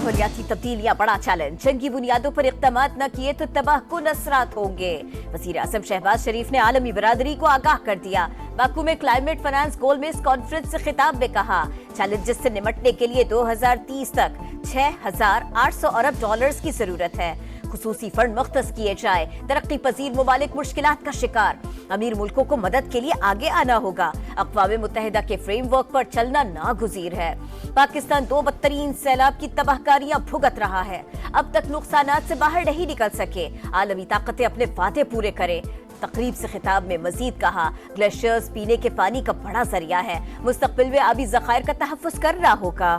माहौलियाती तब्दीलियां बड़ा चैलेंज, जंगी बुनियादों पर इक़दामात न किए तो तबाहकुन असरात होंगे। वज़ीर आज़म शहबाज शरीफ ने आलमी बरादरी को आगाह कर दिया। बाकू में क्लाइमेट फाइनेंस गोलमेज कॉन्फ्रेंस से खिताब में कहा, चैलेंजेस से निपटने के लिए 2030 तक 6,800 अरब डॉलर्स की जरूरत है। खुसूसी फंड मुख्तस किए जाए। तरक्की पजीर मुमालिक मुश्किलात का शिकार, अमीर मुल्कों को मदद के लिए आगे आना होगा। अक़वाम मुत्तहिदा के फ्रेमवर्क पर चलना नागुज़ीर है। पाकिस्तान 2 बदतरीन सैलाब की तबाहकारियां भुगत रहा है। अब तक नुकसानात से बाहर नहीं निकल सके। आलमी ताकतें अपने वादे पूरे करें। तकरीब से खिताब में मजीद कहा, ग्लेशियर्स पीने के पानी का बड़ा जरिया है। मुस्तकबिल में आबी ज़खायर का तहफ़्फ़ुज़ करना होगा।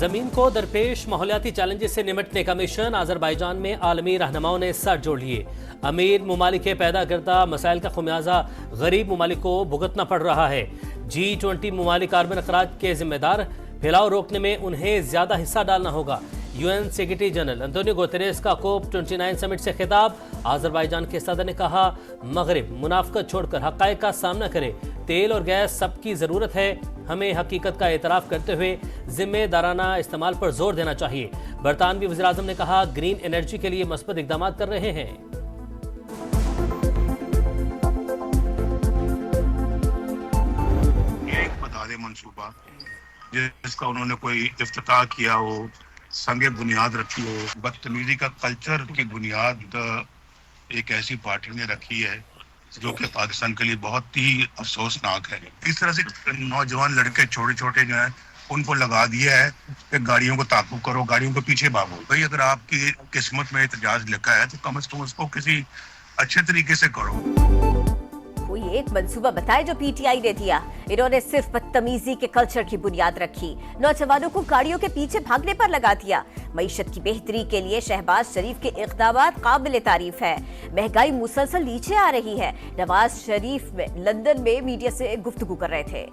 जमीन को दरपेश माहौलियाती चैलेंजेस से निपटने का मिशन अजरबैजान में आलमी रहनुमाओं ने सर जोड़ लिए। अमीर मुमालिक के पैदा करता मसाइल का खुमियाजा गरीब मुमालिक को भुगतना पड़ रहा है। G20 मुमालिक कार्बन अखराज के जिम्मेदार, फैलाव रोकने में उन्हें ज्यादा हिस्सा डालना होगा। UN secretary general Antonio Guterres का COP29 समिट से खिताब। अजरबैजान के सदर ने कहा, मगरिब मुनाफकत छोड़कर हक़ाइक़ का सामना करे। तेल और गैस सबकी ज़रूरत है। हमें हकीकत का एतराफ़ करते हुए जिम्मेदाराना इस्तेमाल पर जोर देना चाहिए। बरतानवी वज़ीर आज़म ने कहा, ग्रीन एनर्जी के लिए मस्बत इक़दाम कर रहे हैं। एक बता दे मंसूबा जिसका उन्होंने कोई इफ्तिताह किया हो, संगे बुनियाद रखी हो। बदतमीजी का कल्चर की बुनियाद एक ऐसी पार्टी ने रखी है जो कि पाकिस्तान के लिए बहुत ही अफसोसनाक है। इस तरह से नौजवान लड़के छोटे छोटे जो हैं उनको लगा दिया है कि गाड़ियों को ताक़ू करो, गाड़ियों के पीछे भागो। भाई अगर आपकी किस्मत में एहतजाज लिखा है तो कम से कम उसको किसी अच्छे तरीके से करो। कोई एक मंसूबा बताए जो पीटीआई ने दिया। इन्होंने सिर्फ बदतमीजी के कल्चर की बुनियाद रखी, नौजवानों को गाड़ियों के पीछे भागने पर लगा दिया। मईशत की बेहतरी के लिए शहबाज शरीफ के इक़दामात काबिल तारीफ है। महंगाई मुसलसल नीचे आ रही है। नवाज शरीफ में लंदन में मीडिया से गुफ्तगू कर रहे थे।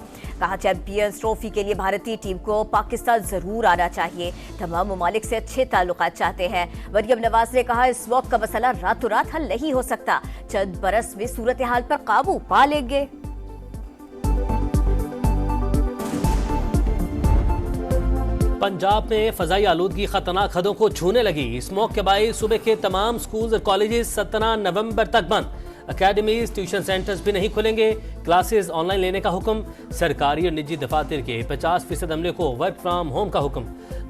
कहा, चैंपियंस ट्रॉफी के लिए भारतीय टीम को पाकिस्तान जरूर आना चाहिए। तमाम ममालिक से अच्छे ताल्लुकात चाहते हैं। मरियम नवाज ने कहा, इस वक्त का मसला रातों रात हल नहीं हो सकता, चंद बरस में सूरत हाल पर काबू पा लेंगे। पंजाब में फजाई आलूदगी खतरनाक हदों को छूने लगी। स्मोक के बाइस सूबे के तमाम स्कूल और कॉलेजेस 17 नवंबर तक बंद। अकेडमीज, ट्यूशन सेंटर्स भी नहीं खुलेंगे। क्लासेस ऑनलाइन लेने का हुक्म। सरकारी और निजी दफातर के 50% अमले को वर्क फ्राम होम का हुक्म।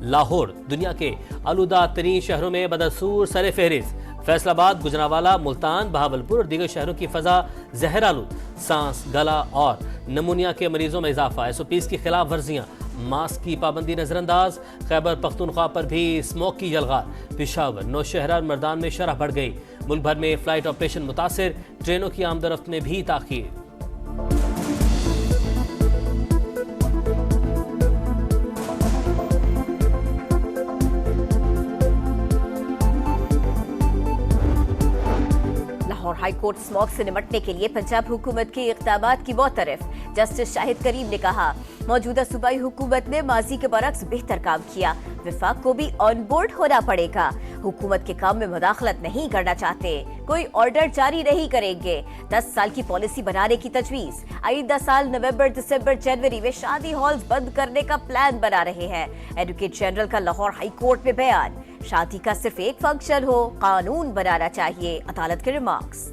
लाहौर दुनिया के आलूदा तरीन शहरों में बदसूर सर फहरिस्त। फैसलाबाद, गुजरावाला, मुल्तान, बहावलपुर और दीगर शहरों की फजा जहर आलूद। सांस, गला और नमूनिया के मरीजों में इजाफा। SOPs की खिलाफ वर्जियाँ, मास्क की पाबंदी नजरअंदाज। खैबर पख्तूनख्वा पर भी स्मोक की यलगार। पेशावर, नौशहरा, मर्दान में शरह बढ़ गई। मुल्क भर में फ्लाइट ऑपरेशन मुतासिर। ट्रेनों की आमदरफ्त में भी ताखीर। हाई कोर्ट स्मॉग से निपटने के लिए पंजाब हुकूमत के इक़दामात की मुतरफ। जस्टिस शाहिद करीम ने कहा, मौजूदा सूबाई हुकूमत ने माजी के बरक्स बेहतर काम किया। विफाक को भी ऑन बोर्ड होना पड़ेगा। हुकूमत के काम में मुदाखलत नहीं करना चाहते, कोई ऑर्डर जारी नहीं करेंगे। 10 साल की पॉलिसी बनाने की तजवीज। आइंदा साल नवंबर, दिसंबर, जनवरी में शादी हॉल्स बंद करने का प्लान बना रहे हैं। एडवोकेट जनरल का लाहौर हाई कोर्ट में बयान, शादी का सिर्फ एक फंक्शन हो, कानून बनाना चाहिए। अदालत के रिमार्क्स।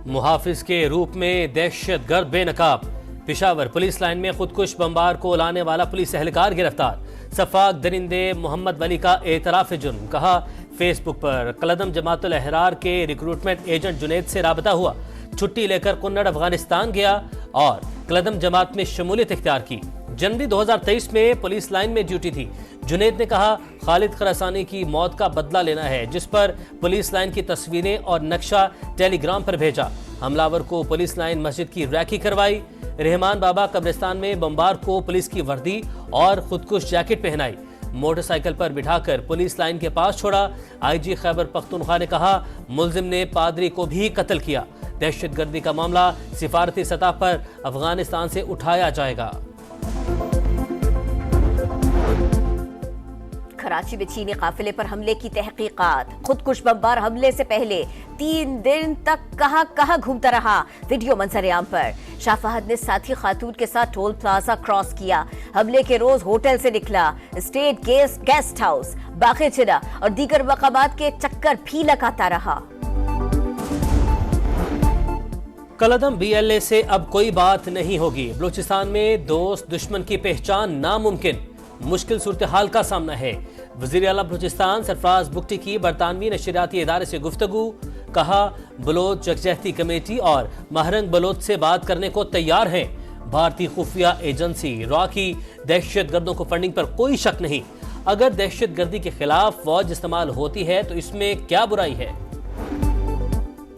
मुहाफिज के रूप में दहशतगर्द बेनकाब। पेशावर पुलिस लाइन में खुदकुश बमबार को लाने वाला पुलिस एहलकार गिरफ्तार। सफाक दरिंदे मोहम्मद वली का एतराफ जुर्म। कहा, फेसबुक पर कलदम जमातुल अहरार के रिक्रूटमेंट एजेंट जुनैद से राबता हुआ। छुट्टी लेकर कुन्नड़ अफगानिस्तान गया और कलदम जमात में शमूलियत इख्तियार की। जनवरी 2023 में पुलिस लाइन में ड्यूटी थी। जुनैद ने कहा, खालिद खरासानी की मौत का बदला लेना है, जिस पर पुलिस लाइन की तस्वीरें और नक्शा टेलीग्राम पर भेजा। हमलावर को पुलिस लाइन मस्जिद की रैकी करवाई। रहमान बाबा कब्रिस्तान में बमबार को पुलिस की वर्दी और खुदकुश जैकेट पहनाई। मोटरसाइकिल पर बिठाकर पुलिस लाइन के पास छोड़ा। IG खैबर पख्तूनख्वा ने कहा, मुल्जिम ने पादरी को भी कत्ल किया। दहशतगर्दी का मामला सिफारती सतह पर अफगानिस्तान से उठाया जाएगा। कराची में चीनी काफिले पर हमले की तहकीकात। खुदकुश बमबार हमले से पहले 3 दिन तक कहां घूमता रहा, वीडियो मंजर आम पर। शाह फहद ने साथी खातून के साथ टोल प्लाजा क्रॉस किया। हमले के रोज होटल से निकला, स्टेट गेस्ट हाउस, बाक़ी चिना और दीगर मकामात के चक्कर भी लगाता रहा। कलअदम BLA से अब कोई बात नहीं होगी। बलूचिस्तान में दोस्त दुश्मन की पहचान नामुमकिन, मुश्किल सूरत हाल का सामना है। वज़ीर आला बलूचिस्तान सरफराज बुगटी की बरतानवी नशरियाती इदारे से गुफ्तगू। कहा, बलोच यकजहती कमेटी और महरंग बलोच से बात करने को तैयार हैं। भारतीय खुफिया एजेंसी रॉ की दहशत गर्दों को फंडिंग पर कोई शक नहीं। अगर दहशत गर्दी के खिलाफ फौज इस्तेमाल होती है तो इसमें क्या बुराई है।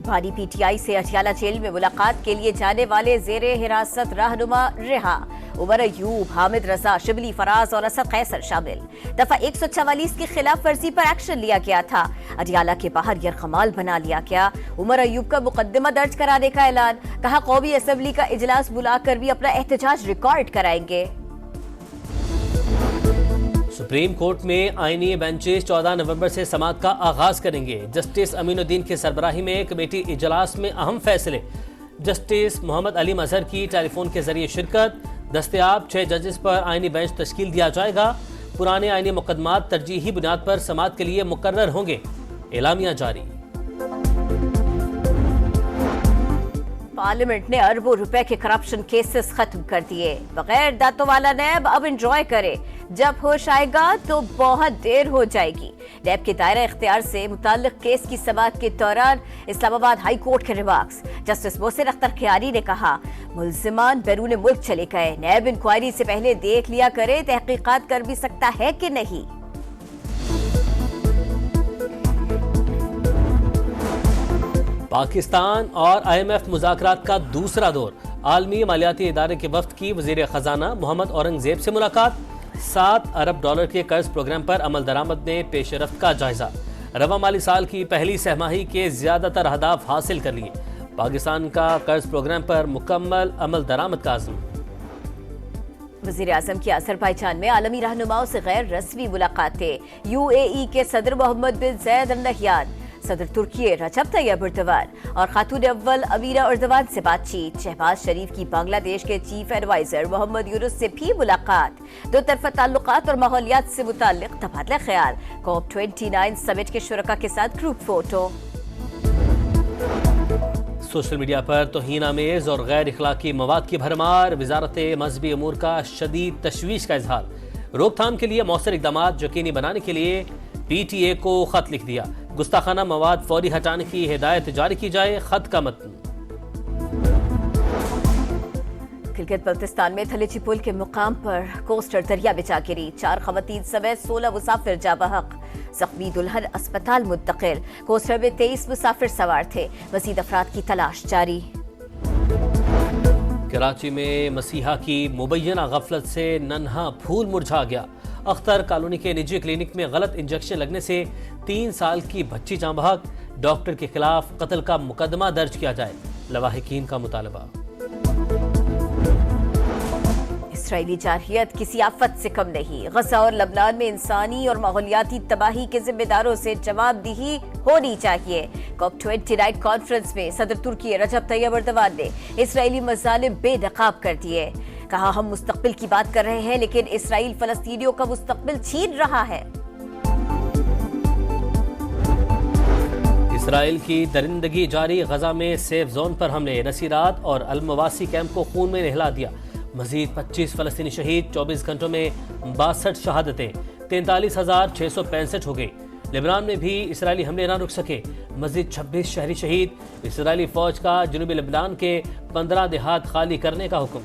भारी PTI से अटियाला जेल में मुलाकात के लिए जाने वाले जेरे हिरासत रहनुमा रिहा। उमर अयूब, हामिद रजा, शिबली फराज और असद कैसर शामिल। दफा 144 की खिलाफ वर्जी पर एक्शन लिया गया था। अटियाला के बाहर यरगमाल बना लिया गया। उमर अयूब का मुकदमा दर्ज कराने का ऐलान। कहा, कौमी असेंबली का इजलास बुलाकर भी अपना एहतजाज रिकॉर्ड कराएंगे। सुप्रीम कोर्ट में आईनी बेंचेस 14 नवंबर से समाअत का आगाज करेंगे। जस्टिस अमीनुद्दीन की सरबराही में कमेटी इजलास में अहम फैसले। जस्टिस मोहम्मद अली मजहर की टेलीफोन के जरिए शिरकत। दस्तयाब 6 जजेस पर आईनी बेंच तश्कील दिया जाएगा। पुराने आईनी मुकदमात तरजीही बुनियाद पर समाअत के लिए मुकर्रर होंगे। एलामिया जारी। पार्लियामेंट ने अरबों रुपए के करप्शन केसेस खत्म कर दिए। बगैर दांतों वाला नैब अब एंजॉय करे, जब होश आएगा तो बहुत देर हो जाएगी। नैब के दायरा इख्तियार से मुताल्लिक केस की समाअत के दौरान इस्लामाबाद हाई कोर्ट के रिमार्क्स। जस्टिस मोहसिन अख्तर खियारी ने कहा, मुल्जिमान बैरून मुल्क चले गए, नैब इंक्वायरी से पहले देख लिया करे तहकीकात कर भी सकता है कि नहीं। पाकिस्तान और IMF मुज़ाकरात का दूसरा दौर। आलमी मालियाती इदारे के वफ्द की वज़ीर ख़जाना मोहम्मद औरंगज़ेब से मुलाकात। 7 अरब डॉलर के कर्ज प्रोग्राम पर अमल दरामद में पेशरफ्त का जायजा। रवा माली साल की पहली सहमाही के ज़्यादातर अहदाफ हासिल कर लिए। पाकिस्तान का कर्ज प्रोग्राम पर मुकम्मल अमल दरामद का आज़म। वज़ीर आज़म की अज़रबैजान में आलमी रहनुमाओं से गैर रस्मी मुलाकातें। UAE के सदर मोहम्मद बिन ज़ैद अल नहयान, सदर तुर्की रजब तैयब एर्दोगान और खातून अव्वल अमीरा एर्दोगान से बातचीत। शहबाज शरीफ की बांग्लादेश के चीफ एडवाइजर मोहम्मद यूनुस से भी मुलाकात। दो तरफा ताल्लुकात और माहौलियात से मुताल्लिक तबादला ख्याल। COP29 समिट के शुरका के साथ ग्रुप फोटो। सोशल मीडिया पर तौहीन आमेज और गैर इखलाकी मवाद की भरमार। वजारत मजहबी अमूर का शदीद तशवीश का इजहार। रोकथाम के लिए मौसर इक़दामात यकीनी बनाने के लिए PTA को खत लिख दिया। गुस्ताखाना मवाद फौरी हटाने की हिदायत जारी की जाए। खत का मतन। गिलगित बल्तिस्तान में थलेची पुल के मुकाम पर कोस्टर दरिया में जा गिरी। 4 खवातीन समेत 16 मुसाफिर जा बहक। जख्मी दुल्हन अस्पताल मुंतकिल। कोस्टर में 23 मुसाफिर सवार थे। मजीद अफराद की तलाश जारी। कराची में मसीहा की मुबैना गफलत से नन्हा फूल मुरझा गया। अख्तर कॉलोनी के निजी क्लिनिक में गलत इंजेक्शन लगने से 3 साल की बच्ची जाँ बहक। डॉक्टर के खिलाफ कत्ल का मुकदमा दर्ज किया जाए। लवाहिकीन का मुतालबा। इसराइली जारहियत किसी आफत से कम नहीं। गजा और लबनान में इंसानी और माहौलियाती तबाही के जिम्मेदारों से जवाबदेही होनी चाहिए। COP29 कॉन्फ्रेंस में सदर तुर्की रजब तैयब एर्दोगान ने इसराइली मज़ालिम बेनकाब कर दिए। कहा, हम मुस्तकबिल की बात कर रहे हैं लेकिन इसराइल फलस्तीनियों का मुस्तकबिल छीन रहा है। इसराइल की दरिंदगी जारी। गजा में सेफ जोन पर हमले। नसीरात और अलमवासी कैंप को खून में नहला दिया। मजीद 25 फलस्तीनी शहीद। 24 घंटों में 62 शहादतें। 43,665 हो गई। लेबनान में भी इसराइली हमले न रुक सके। मजीद 26 शहरी शहीद। इसराइली फौज का जनूबी लेबनान के 15 देहात खाली करने का हुक्म।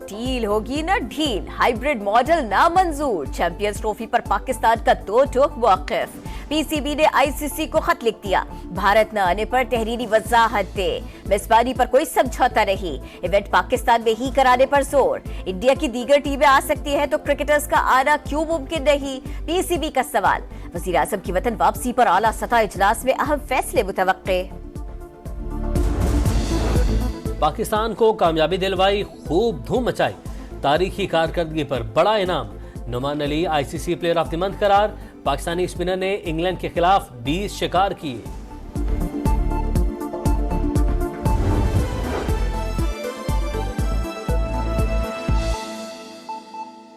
डील होगी न ढील। हाइब्रिड मॉडल ना मंजूर। चैंपियंस ट्रॉफी पर पाकिस्तान का 2 टोक मौक़िफ़। PCB ने ICC को खत लिख दिया। भारत न आने पर तहरीरी वजाहत दे। मेजबानी पर कोई समझौता नहीं। इवेंट पाकिस्तान में ही कराने पर जोर। इंडिया की दीगर टीमें आ सकती हैं तो क्रिकेटर्स का आना क्यों मुमकिन नहीं। PCB का सवाल। वज़ीर आज़म की वतन वापसी पर आला सतह इजलास में अहम फैसले मुतवक्के। پاکستان کو کامیابی دلوائی، خوب دھوم مچائی، تاریخی کارکردگی پر بڑا انعام، نعمان علی ICC player of the month قرار، پاکستانی اسپنر نے انگلینڈ کے خلاف 20 شکار کیے۔